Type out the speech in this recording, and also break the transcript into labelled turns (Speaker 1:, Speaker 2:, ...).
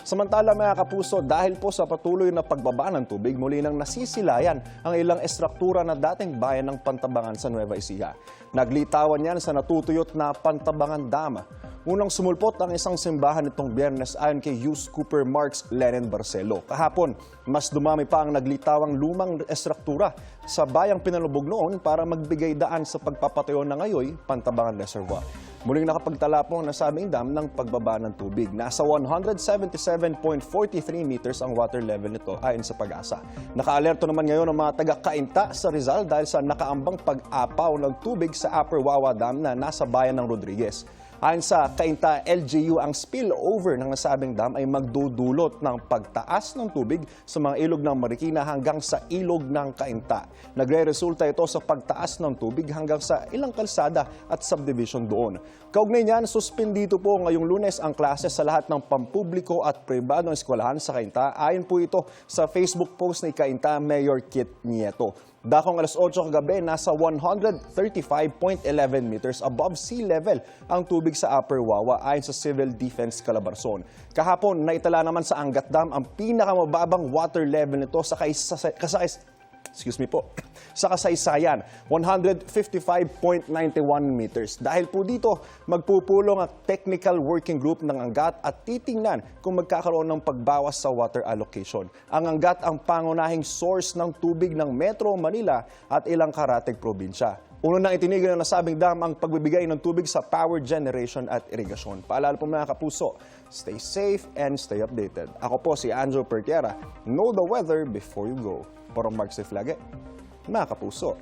Speaker 1: Samantala mga kapuso, dahil po sa patuloy na pagbaba ng tubig, muli nang nasisilayan ang ilang estruktura na dating bayan ng Pantabangan sa Nueva Ecija. Naglitawan yan sa natutuyot na Pantabangan Dam. Unang sumulpot ang isang simbahan nitong Biyernes ayon kay Yus Cooper Marks Lenin Barcelo. Kahapon, mas dumami pa ang naglitawang lumang estruktura sa bayang pinalubog noon para magbigay daan sa pagpapatayo ng ngayoy Pantabangan Reservoir. Muling nakapagtala po ang nasabing dam ng pagbaba ng tubig. Nasa 177.43 meters ang water level nito ayon sa Pag-asa. Nakaalerto naman ngayon ang mga taga-Cainta sa Rizal dahil sa nakaambang pag-apaw ng tubig sa Upper Wawa Dam na nasa bayan ng Rodriguez. Ayon sa Cainta LGU, ang spillover ng nasabing dam ay magdudulot ng pagtaas ng tubig sa mga ilog ng Marikina hanggang sa ilog ng Cainta. Nagre-resulta ito sa pagtaas ng tubig hanggang sa ilang kalsada at subdivision doon. Kaugnay niyan, suspendito po ngayong Lunes ang klase sa lahat ng pampubliko at pribadong eskwelahan sa Cainta. Ayon po ito sa Facebook post ni Cainta Mayor Kit Nieto. Dakong alas 8 kagabi, nasa 135.11 meters above sea level ang tubig sa Upper Wawa ayon sa Civil Defense Calabarzon. Kahapon, naitala naman sa Angat Dam ang pinakamababang water level nito sa kasaysayan, 155.91 meters. Dahil po dito, magpupulong ang Technical Working Group ng Angat at titingnan kung magkakaroon ng pagbawas sa water allocation. Ang Angat ang pangunahing source ng tubig ng Metro Manila at ilang karatig probinsya. Uno nang itinigil ng nasabing dam ang pagbibigay ng tubig sa power generation at irigasyon. Paalala po mga kapuso, stay safe and stay updated. Ako po si Anjo Pertiera. Know the weather before you go. Porong Mark Siflage, mga kapuso.